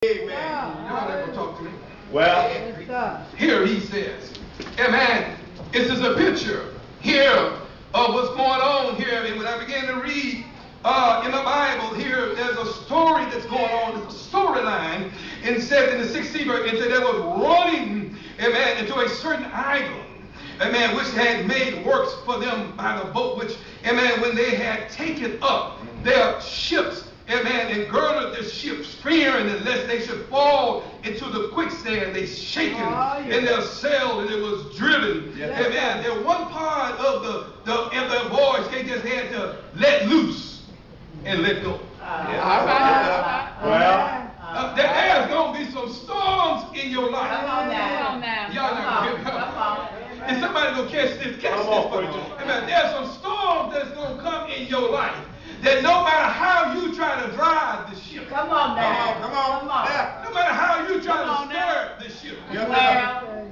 Amen. Y'all not gonna talk to me. Well, here he says, amen, this is a picture here of what's going on here. And when I began to read in the Bible here, there's a story that's going on. There's a storyline. And it says in the 16th verse, it said they was running, amen, into a certain idol, amen, which had made works for them by the boat, which, amen, when they had taken up their ships, amen, and girded the ships, fearing that lest they should fall into the quicksand, they shaken in their sail, and it was driven. Yes. Amen. There one part of the voice, they just had to let loose and let go. all right. Well, there's going to be some storms in your life. Come on now. Y'all not going to get me. Is somebody going to catch this? Catch this. Amen. There's some storms that's going to come in your life. That no matter how you try to drive the ship. Come on now. Come on. Yeah. No matter how you try to steer the ship.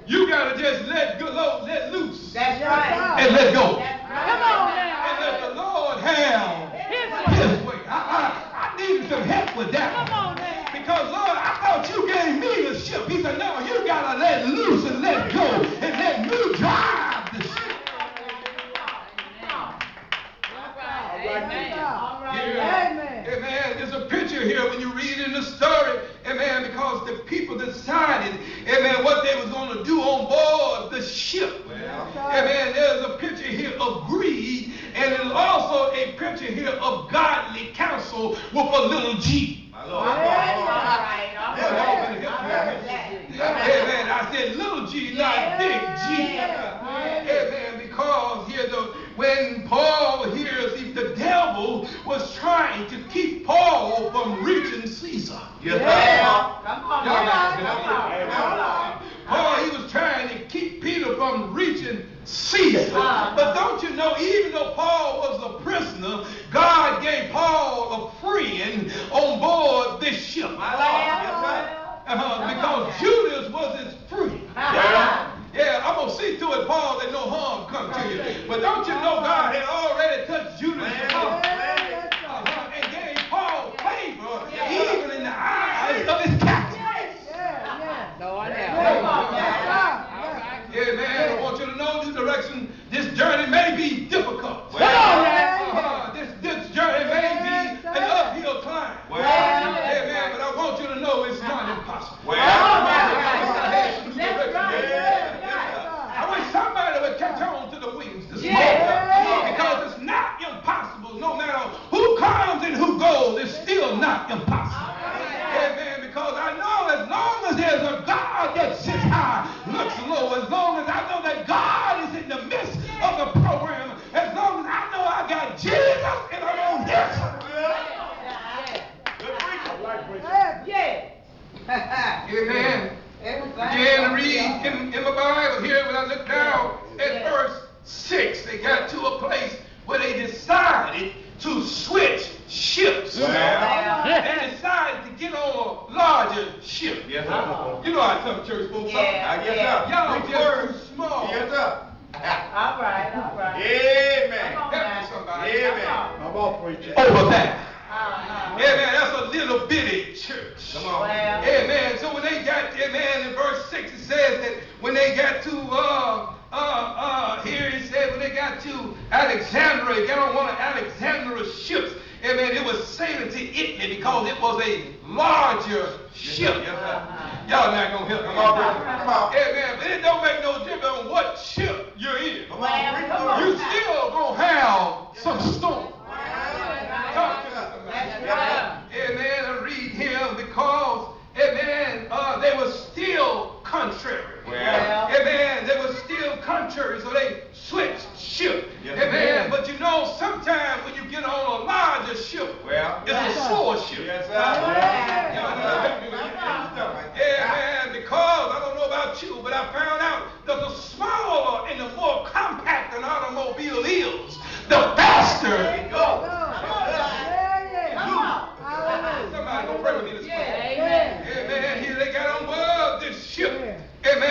You got to just let loose. That's right. And let go. Come on now. And let the Lord have his way. I needed some help with that. Come on now. Because, Lord, I thought you gave me the ship. He said, no, you got to let loose and let go. And let me drive the ship. Amen. There's a picture here when you read in the story, amen, because the people decided, amen, what they was going to do on board the ship. Amen. There's a picture here of greed, and there's also a picture here of godly counsel with a little G. Amen. I said little G, not big G. Amen. Because here when Paul hears the devil was trying to keep Paul from reaching Caesar. Yes, Paul, he was trying to keep Peter from reaching Caesar. But don't you know, even though Paul was a prisoner, God gave Paul a friend on board this ship. Because Judas was his friend. Yeah, I'm going to see to it, Paul, that no harm come to you. But don't you know God had already touched Judas and gave Paul favor even in the eyes of his captain. Yeah, man, I want you to know this direction, this journey may be difficult. This journey may be an uphill climb. Yeah, man, but I want you to know it's not impossible. I wish somebody would catch on to the wings this morning. Because it's not impossible. No matter who comes and who goes, it's still not impossible. Amen. Because I know as long as there's a God that sits high, looks low, as long as I know that God is in the midst of the program, as long as I know I got Jesus and I'm on this. Amen. Began to read in the Bible here when I look down at verse 6. They got to a place where they decided to switch ships. And decided to get on a larger ship. You know how some church folks are. Y'all just too small. All right. Amen. Help me somebody. I'm all preaching. Over that. Amen. That's a little bitty church. Come on. Amen. So when they got, amen, in verse 6 it says that when they got to here it said when they got to Alexandria, got on one of Alexandra's ships. Amen. It was sailing to Italy because it was a larger ship. Y'all not gonna help me. Come on. Amen. But it don't make no difference on what ship you're in. You still gonna have some storm. Talk to somebody. Amen. I read him because, amen, they were still contrary. Amen. They were still contrary, so they switched ship. Amen. But you know, sometimes when you get on a larger ship, it's a slower ship. Amen. Because I don't know about you, but I found out that the smaller and the more compact an automobile is, the faster it goes. Somebody gonna pray with me this morning. Amen. Here they got on board this ship. Amen.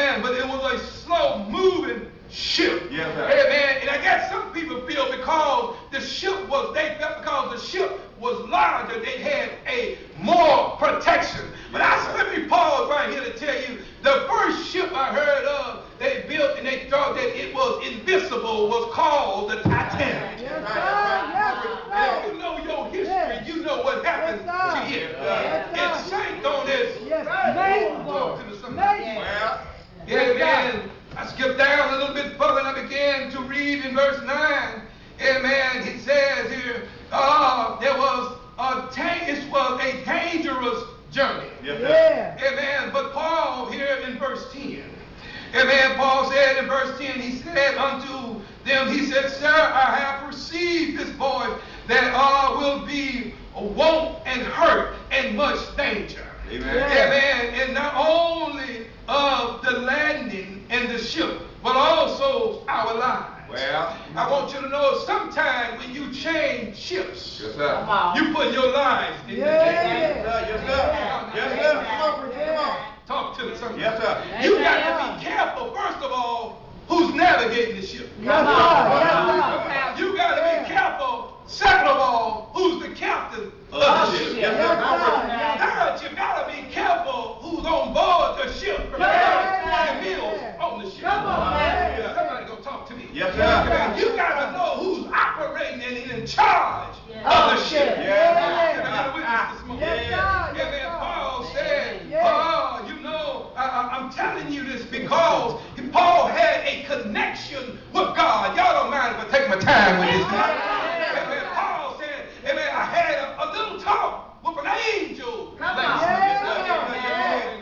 Yes, Yeah. Amen. But Paul here in verse 10, amen, Paul said in verse 10, he said unto them, he said, Sir, I have perceived this voice that will be want and hurt and much danger. Amen. Amen. And not only of the landing and the ship, but also our lives. Well, I want you to know sometime when you change ships, yes, Come sir. on. you put your lives in Yeah. danger. Yes, sir. Yes, sir. Yes, sir. Come on, preacher. Come on. Talk to me something. Yes, sir. You got to be careful, first of all, who's navigating the ship. Yes, sir. Yes, sir. You got to be careful, second of all, who's the captain of the ship. Yes, sir. Come on, preacher. Third, you got to be careful who's on board the ship, preparing the meals on the ship. Come on, man. Somebody go talk to me. Yes, sir. Amen. You got to know who's operating and in charge of the ship. Yeah. Can I get a witness this morning? Yes, sir. Yes, Amen. sir. Paul said, Yeah. you know, I'm telling you this because Paul had a connection with God. Y'all don't mind if I take my time with this. Amen. Paul said, amen, I had a little talk with an angel. Come last on. night. Yeah.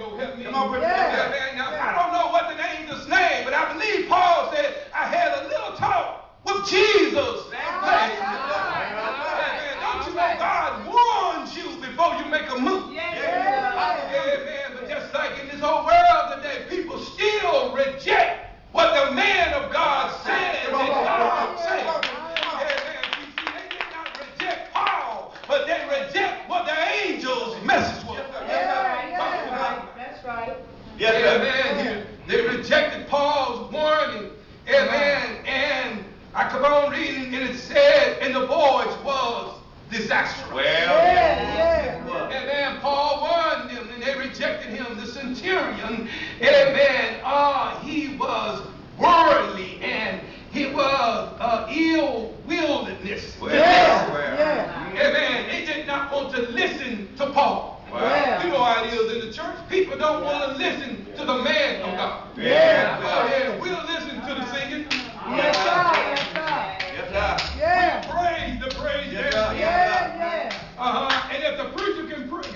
Come on, preacher. Amen. Now, I don't know what the angel's name, but I believe Paul said, I had a little talk with Jesus last night. Amen. Don't you know God warns you before you make a move? Amen. But just like in this whole world today, people still reject what the man of God said and God said. Amen. You see, they did not reject Paul, but they reject what the angel's message was. That's right. Yes, sir. Amen. They rejected Paul's warning. Amen. And I kept on reading, and it said, and the voyage was disastrous. Amen. Paul warned them, and they rejected him. The centurion, amen, he was worldly, and he was ill-willedness. Amen. They did not want to listen to Paul. Wow. You know how it is in the church. People don't want to listen to the man of God. Yeah. Oh, yeah. We'll listen to the singing. Yes, sir. Yes, sir. Yeah. Praise the praise. Yes, sir. Yeah. And if the preacher can pray, if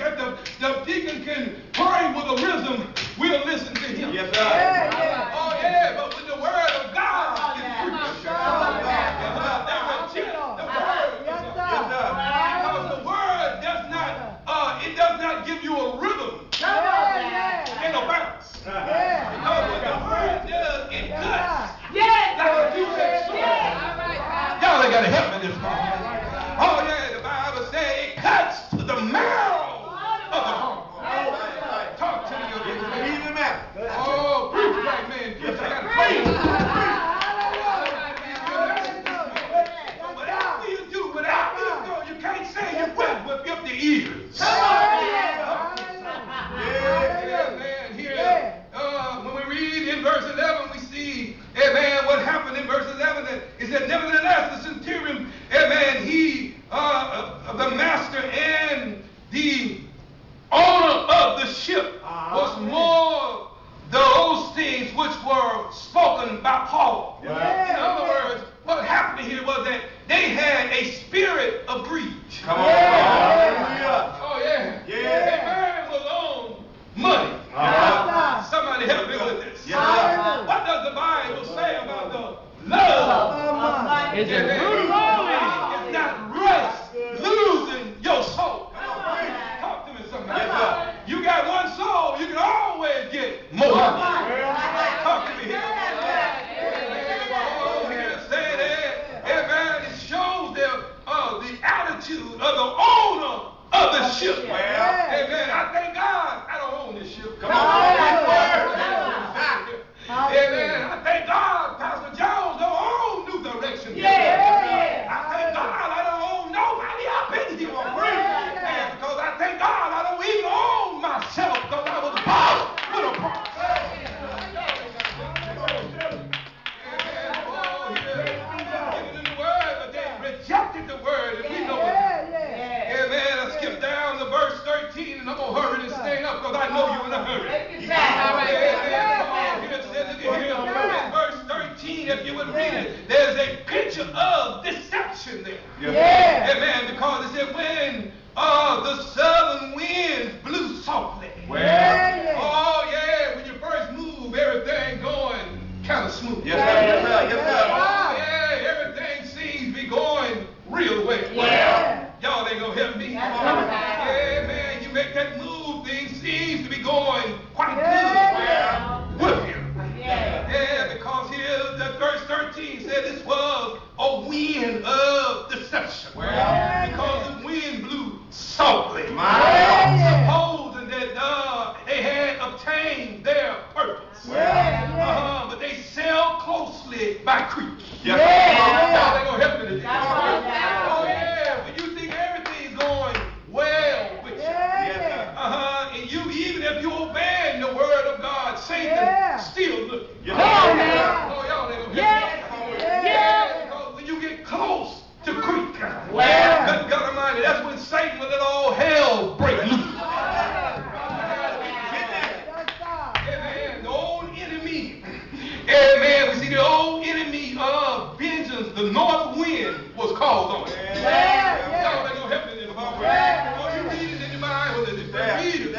the deacon can pray with a rhythm, we'll listen to him. Yes, sir. Oh, yeah, but when the word of God is preached, Come on, they reject the word. Yes, Yes, sir. sir. Because the word does not give you a rhythm and a bounce. Because what the word does, it cuts like a two-edged sword. Y'all ain't got to help me this morning. Oh, yeah, the Bible says it cuts to the marrow of the bone. Talk to me. Even matter. Oh, preach right, man. Preach. I got to pray. Whatever you do, you can't say you went with empty ears. Amen. Here, when we read in verse 11, we see, amen, what happened in verse 11. It said, nevertheless, the centurion, amen, he, the master and the owner of the ship was more those things which were spoken by Paul. In other words, what happened here was that they had a spirit of greed. Come on. Oh, yeah. Yeah. Their mind was on money. Somebody help me with this. Yeah. What does the Bible say about the love? It's Amen. It's not rest, losing your soul. Talk to me, somebody. Yes, sir. You got one soul, you can always get more. Talk to me here. Oh, here say that. Amen. It shows the attitude of the owner of the ship. Amen. I thank God I don't own this ship. Come on. Amen. I thank God Pastor Jones don't own New Direction. be going quite Yeah. good with him. Yeah. Yeah, because here the verse 13 said this was a wind of deception. Because the wind blew softly. Supposing that they had obtained their purpose. But they sailed closely by creek. Y'all ain't gonna help me today. Oh yeah, when you think everything's going well with you. And you, even if you obey the word of God, Satan still looking. Oh, y'all ain't gonna help me. Because when you get close to creek, good God Almighty, that's when Satan will let all hell break loose. Amen. The old enemy. Amen. We see the old enemy of vengeance, the north wind, was called on. Y'all ain't gonna help me in the Bible. Oh, you read it in the Bible. Read it.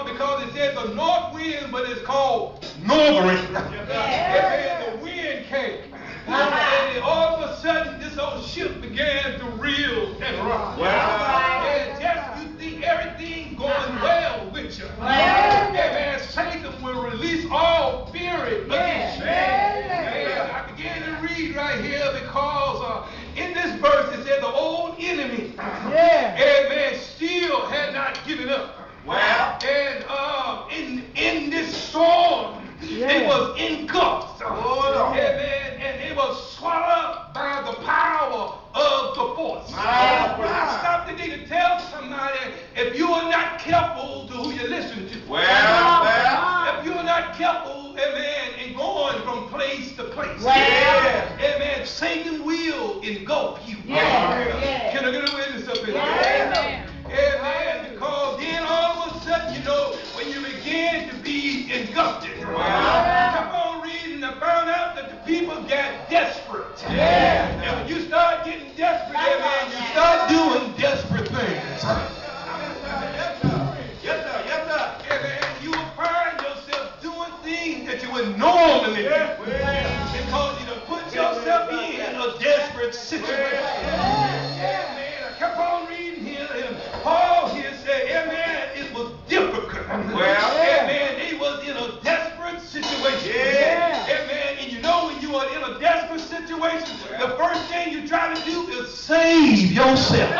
Because it says the north wind, but it's called northern. Amen. The wind came. And all of a sudden, this old ship began to reel and rock. And just you think everything's going well with you. Amen. Satan will release all fury against you. And I began to read right here because in this verse it said the old enemy, amen, still had not given up. And in this storm, it was engulfed. Amen. And it was swallowed up by the power of the force. I stopped today to tell somebody, if you are not careful to who you listen to, if you are not careful, amen, in going from place to place, amen, Satan will engulf you. Can I get a witness up in here? Amen. Because then all of a sudden, you know, when you begin to be engulfed, kept on reading, I found out that the people got desperate. And when you start getting desperate, amen, you start doing desperate things. Amen. You will find yourself doing things that you would normally do. Because you done put yourself in a desperate situation. Amen. I kept on reading here, and Paul here said, amen, it was difficult. Amen. They was in a desperate situation. Amen. And you know when you are in a desperate situation, the first thing you try to do is save yourself.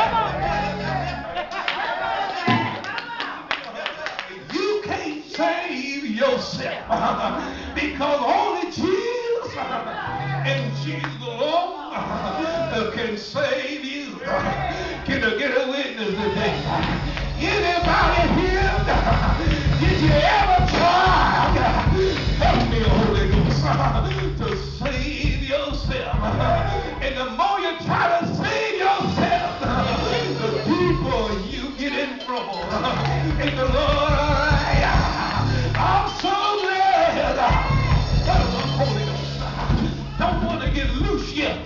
You can't save yourself because only Jesus and Jesus alone can save you. Can I get a witness today? Anybody here? Did you ever try? Help me, Holy Ghost, to save yourself. And the more you try to save yourself, the deeper you get in trouble. And the Lord, I'm so glad that the Holy Ghost don't want to get loose yet.